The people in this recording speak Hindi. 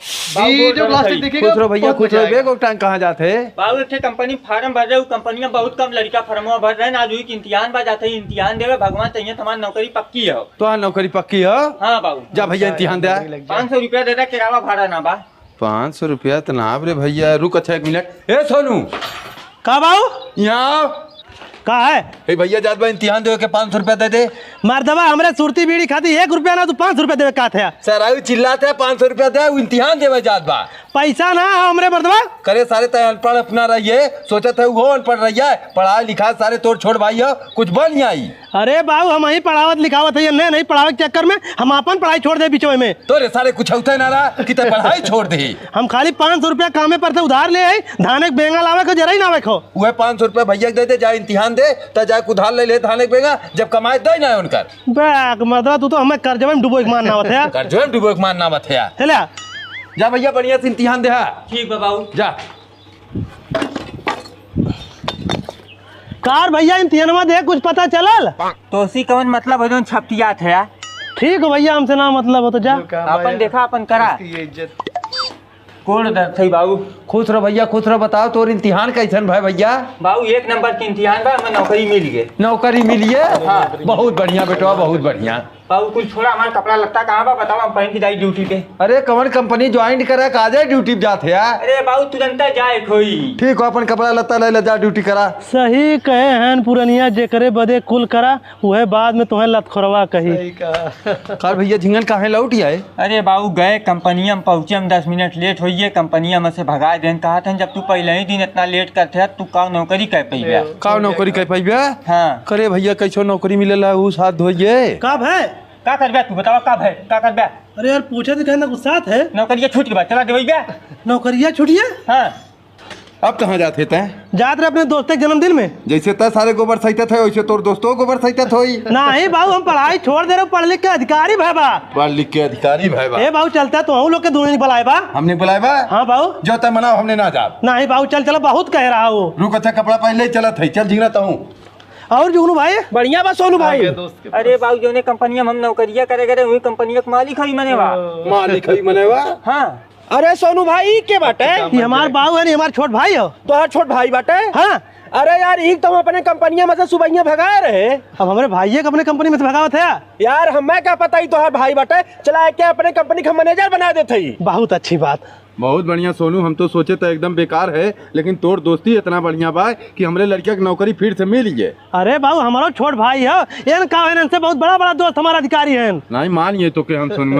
जो प्लास्टिक दिखेगा। खुश रहो भैया, खुश रहो। बेग टांग कहाँ जाते? बाबू एक कंपनी फार्म भर रहे, कंपनी में बहुत कम लड़का फर्मवा भर रहे आज हुई इम्तिहान बा जाते इम्तिहान देवे भगवान चाहिए तुम्हारी नौकरी पक्की है। तो नौकरी पक्की है? हाँ बाबू। जा भैया इम्तिहान दे। 500 रुपया दे रहा किराया भाड़ा ना बा। 500 रुपया तो ना रे भैया। रुक अच्छा 1 मिनट। ए सोनू का बाबू यहाँ का है? ए भैया जात बा इम्तिहान देवे के 500 रुपया दे दे। मर्दबा हमरे सुरती बीड़ी खाती 1 रुपया ना, तू 500 रुपया देवे का थे? सर आयु चिल्लाते हैं 500 रुपया दे, इम्तिहान देवे जात बा। पैसा ना हमरे मर्दबा। करे सारे तय अनपढ़ अपना रहिए, सोचा था वो अनपढ़ रहिए, पढ़ाई लिखा सारे तोड़ छोड़ भाई हो, कुछ बन नहीं आई। अरे बाबू हम ही पढ़ावत लिखावत है, नहीं पढ़ावे के चक्कर में हम अपन पढ़ाई छोड़ दे बीचो में। तो रे सारे कुछ होता है ना रहा कि ते पढ़ाई छोड़ दे। हम खाली 500 रुपया कामे पर से उधार ले आई, धाने बेंगा लावे को जरा ही ना देखो। वह 500 रुपया भैया दे दे, जाए इम्तिहान दे तो जाए उधार ले ले थाने बेगा, जब कमाए दे ना उनकर। बैक मर्दबा तू तो हमें कर्जे में डुबो के मारना होता है। कर्जे में डुबो के मारना मत है। चला जा भैया बढ़िया से इम्तिहान दे। ठीक है बाबू। जा कार भैया इम्तिहान में दे, कुछ पता चलल? तो उसी कवन मतलब है जो छपटिया थे। ठीक है भैया, हमसे ना मतलब हो तो जा। अपन देखा अपन करा कौन दर सही बाबू। खुश रहो भैया, खुश रहो। बताओ तोर इम्तिहान कैसन भाई भैया? बाबू 1 नंबर के इम्तिहान बा, हमें नौकरी मिल गई। नौकरी मिली है? हाँ। बहुत बढ़िया बेटवा, बहुत बढ़िया। बाबू कुछ छोड़ा, हमारा कपड़ा लगता कहाँ बा बताओ, हम पहन के जाए ड्यूटी पे। अरे कवन कंपनी ज्वाइन करे का जाए ड्यूटी पे जाते हैं? अरे बाबू तुरंत जाए खोई। ठीक हो, अपन कपड़ा लत्ता ले ले, जा ड्यूटी करा। सही कहे हैं पुरनिया, जे करे बदे कुल करा, वह बाद में तुम्हें लतखोरवा कही। कार भैया झिंगन कहाँ लौट आए? अरे बाबू गए कंपनिया में पहुंचे, हम 10 मिनट लेट होइए, कंपनिया में से भगा देन। कहा था जब तू पहले ही दिन इतना लेट करते तू का नौकरी कर पाइबे? का नौकरी कर पाइबे? हाँ। करे भैया कैसो नौकरी मिलेला उ साथ धोइए। कब है? का करबे तू बताओ, कब है का करबे? अरे यार पूछे तो कहना गुस्सा है। नौकरिया छूट के बाद चला देबे। नौकरिया छुटिए। हाँ। अब कहाँ जाते थे? जात रहे अपने दोस्त के जन्मदिन में। जैसे तय सारे गोबर सहित थे वैसे तोर दोस्तों गोबर सहित थोई। नहीं बाबू हम पढ़ाई छोड़ दे रहे, पढ़ लिख के अधिकारी भाई बा। पढ़ लिख के अधिकारी भाई बा। ए बाबू चलता तो हम लोग के दूर बुलाए बा। हमने बुलाए बा? हाँ बाबू। जो तय मनाओ हमने ना जा। नहीं बाबू चल चलो, बहुत कह रहा वो। रुक अच्छा कपड़ा पहले ही चला था, चल झिंगना हूँ। और जुगनू भाई बढ़िया बा। सोनू भाई अरे बाबू जो ने कंपनिया में हम नौकरिया करे करे वही कंपनिया के मालिक ही मने बा। मालिक ही मने बा? हाँ। अरे सोनू भाई के बाटे? ये हमार बाबू है, हमार छोट भाई हो। तो हर छोट भाई बाटे? हाँ। अरे यार एक तो हम अपने कंपनिया में से सुबह भगाए रहे, अब हमारे भाई अपने कंपनी में से भगावत है यार। हमें क्या पता ही तो हर भाई बाटे, चला क्या अपने कंपनी का मैनेजर बना देते। बहुत अच्छी बात। बहुत बढ़िया सोनू, हम तो सोचे तो एकदम बेकार है, लेकिन तोर दोस्ती इतना बढ़िया बा कि हमरे लड़किया की नौकरी फिर से मिल गई। अरे बाबू हमारा छोट भाई है, इनका बहुत बड़ा बड़ा दोस्त हमारा अधिकारी है। नहीं मानिए तो के हम सुनवा